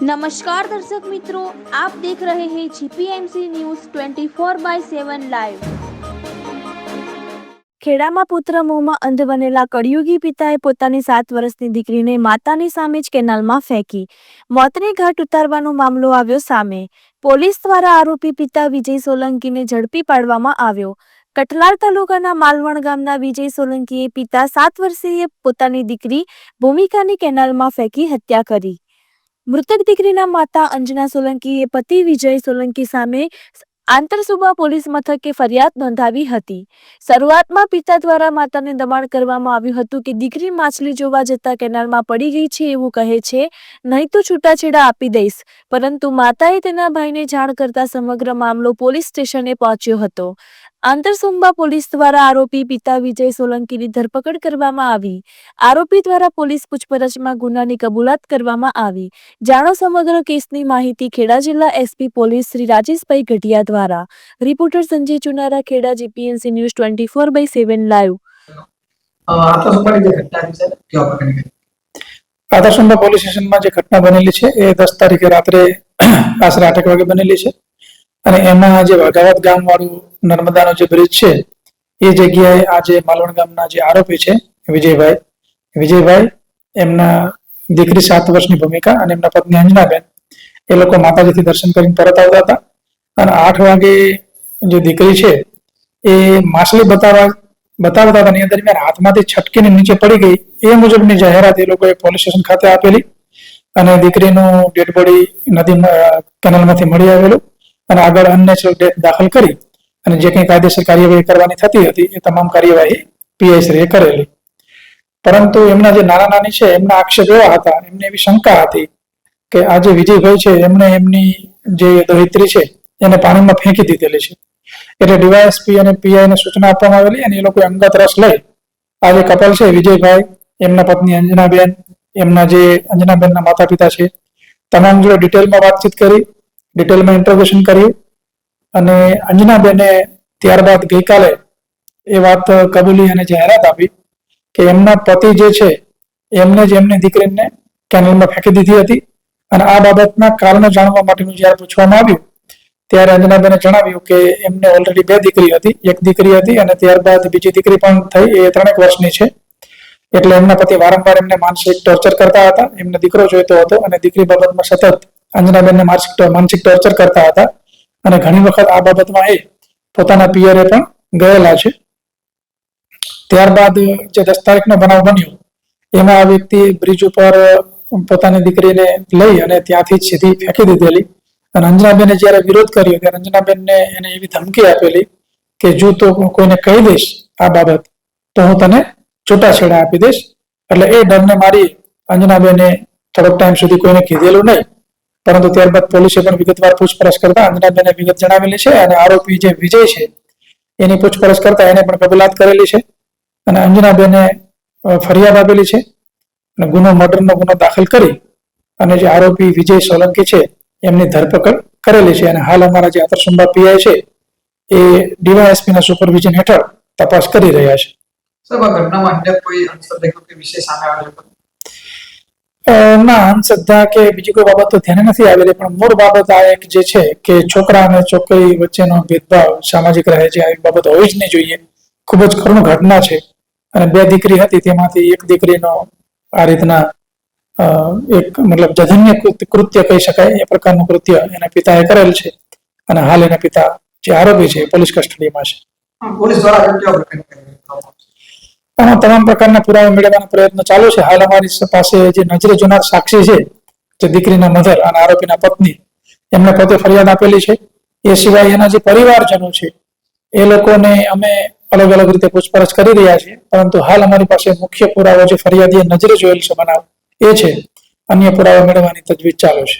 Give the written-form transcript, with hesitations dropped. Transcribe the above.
नमस्कार दर्शक मित्रों, आप देख रहे हैं जीपीएमसी न्यूज़ 24/7 લાઈવ। ખેડામાં પુત્ર મોહમાં અંધ બનેલા કળિયુગી પિતાએ પોતાની 7 વર્ષની દીકરીને માતાની સામે જ કેનાલમાં ફેંકી મોતને ઘાટ ઉતારવાનો મામલો આવ્યો સામે। પોલીસ દ્વારા આરોપી પિતા વિજય સોલંકીને ઝડપી પાડવામાં આવ્યો। કઠલાલ તાલુકાના માલવણ ગામના વિજય સોલંકીએ પિતા 7 વર્ષીય પોતાની દીકરી ભૂમિકાની કેનાલમાં ફેંકી હત્યા કરી। મૃતક દીકરીના માતા અંજના સોલંકીએ પતિ વિજય સોલંકી સામે આંતરસુબા પોલીસ મથકે ફરિયાદ નોંધાવી હતી। શરૂઆતમાં પિતા દ્વારા માતાને દબાણ કરવામાં આવ્યું હતું કે દીકરી માછલી જોવા જતા કેનાલમાં પડી ગઈ છે એવું કહે છે, નહીં તો છૂટાછેડા આપી દઈશ, પરંતુ માતાએ તેના ભાઈને જાણ કરતા સમગ્ર મામલો પોલીસ સ્ટેશને પહોંચ્યો હતો। આંતરસુબા પોલીસ દ્વારા આરોપી પિતા વિજય સોલંકીની ધરપકડ કરવામાં આવી। આરોપી દ્વારા પોલીસ પૂછપરછમાં ગુનાની કબૂલાત કરવામાં આવી। જાણો સમગ્ર કેસની માહિતી। ખેડા જિલ્લા એસપી પોલીસ શ્રી રાજેશભાઈ ગઢિયા દ્વારા। Reporter Sanjay Chunara, Kheda, GPMC news 24/7 live. Antarsuba police સ્ટેશનમાં જે ઘટના બનેલી છે એ 10 તારીખે રાત્રે આશરે 8 વાગે બનેલી છે અને એમાં જે વાઘાવત ગામ વાળું નર્મદાનો જે બ્રિજ છે એ જગ્યાએ આજે માલવણ ગામના જે આરોપી છે વિજયભાઈ એમના દીકરી 7 વર્ષની ભૂમિકા અને એમના પત્ની અંજનાબેન એ લોકો માતાજીથી દર્શન કરીને પરત આવતા હતા અને 8 વાગે જે દીકરી છે એ માછલી બતાવતા હતા એની દરમિયાન હાથમાંથી છટકીને નીચે પડી ગઈ એ મુજબની જાહેરાત એ લોકોએ પોલીસ સ્ટેશન ખાતે આપેલી અને દીકરીનું ડેડ બોડી નદી કેનાલમાંથી મળી આવેલું અને આગળ અનનેચરલ ડેથ દાખલ કરી અને જે કંઈ કાયદેસર કાર્યવાહી કરવાની થતી હતી એ તમામ કાર્યવાહી પીઆઈશ્રીએ કરેલી। પરંતુ એમના જે નાની છે એમના આક્ષેપ એવા હતા, એમને એવી શંકા હતી કે આ જે વિજયભાઈ છે એમણે એમની જે દોહિત્રી છે એને પાણીમાં ફેંકી દીધેલી છે। એટલે ડીવાયએસપી અને પીઆઈને સૂચના આપવામાં આવેલી અને એ લોકોએ અંગત રસ લઈ આ જે કપલ છે વિજયભાઈ, એમના પત્ની અંજનાબેન, એમના જે અંજનાબેનના માતા પિતા છે તમામ જોડે ડિટેલમાં વાતચીત કરી, ડિટેલમાં ઇન્ટ્રોગેશન કર્યું અને અંજનાબેને ત્યારબાદ ગઈકાલે એ વાત કબૂલી અને જાહેરાત આપી કે એમના પતિ જે છે એમને જ એમની દીકરીને કેનાલમાં ફેંકી દીધી હતી અને આ બાબતના કારણો જાણવા માટેનું જ્યારે પૂછવામાં આવ્યું ત્યારે અંજનાબેને જણાવ્યું કે એમને ઓલરેડી 2 દીકરી હતી, એક દીકરી હતી અને ત્યારબાદ બીજી દીકરી પણ થઈ, એ 3 વર્ષની છે। એટલે એમના પતિ વારંવાર એમને માનસિક ટોર્ચર કરતા હતા, એમને દીકરો જોઈતો હતો અને દીકરી બાબતમાં સતત અંજનાબેનને માનસિક ટોર્ચર કરતા હતા અને ઘણી વખત આ બાબતમાં એ પોતાના પિયરે પણ ગયેલા છે। ત્યારબાદ જે 10 તારીખનો બનાવ બન્યો એમાં આ વ્યક્તિ બ્રિજ ઉપર પોતાની દીકરીને લઈ અને ત્યાંથી જ સીધી ફેંકી દીધેલી અને અંજનાબેને જ્યારે વિરોધ કર્યો ત્યારે અંજનાબેનને એને એવી ધમકી આપેલી કે જો તો કોઈને કહી દઈશ આ બાબત તો હું તને છૂટાછેડા આપી દઈશ। એટલે એ ડરને મારી અંજનાબેને થોડોક ટાઈમ સુધી કોઈને કીધેલું નહીં, પરંતુ ત્યારબાદ પોલીસે પણ વિગતવાર પૂછપરછ કરતા અંજનાબેને વિગત જણાવેલી છે અને આરોપી જે વિજય છે એની પૂછપરછ કરતા એને પણ કબૂલાત કરેલી છે અને અંજનાબેને ફરિયાદ આપેલી છે અને મર્ડરનો ગુનો દાખલ કરી અને જે આરોપી વિજય સોલંકી છે એમની ધરપકડ કરેલી છે અને હાલ અમારા જે આંતરસુબા પીઆઈ છે એ ડીવાયએસપીના સુપરવિઝન હેઠળ તપાસ કરી રહ્યા છે। ના, અંધશ્રદ્ધા કે બીજી કોઈ બાબત તો ધ્યાને નથી આવેલી, પણ મૂળ બાબત આ એક જે છે કે છોકરા અને છોકરી વચ્ચેનો ભેદભાવ સામાજિક રહે છે, આવી બાબત હોવી જ નહીં જોઈએ। ખૂબ જ કરુણ ઘટના છે અને 2 દીકરી હતી તેમાંથી એક દીકરીનો આ રીતના એક મતલબ જઘન્ય કૃત્ય કહી શકાય એ પ્રકારનું કૃત્ય એના પિતાએ કરેલ છે અને હાલ એના પિતા જે આરોપી છે પોલીસ કસ્ટડીમાં છે। પોલીસ દ્વારા આમાં તમામ પ્રકારના પુરાવા મેળવવાનો પ્રયત્ન ચાલુ છે। હાલ અમારી પાસે જે નજરે જોનાર સાક્ષી છે જે દીકરીના મધર અને આરોપીના પત્ની એમને પોતે ફરિયાદ આપેલી છે। એ સિવાય એના જે પરિવારજનો છે એ લોકોને અમે અલગ અલગ રીતે પૂછપરછ કરી રહ્યા છીએ, પરંતુ હાલ અમારી પાસે મુખ્ય પુરાવો જે ફરિયાદીએ નજરે જોયેલ છે બનાવ એ છે, અન્ય પુરાવા મેળવવાની તજવીજ ચાલુ છે।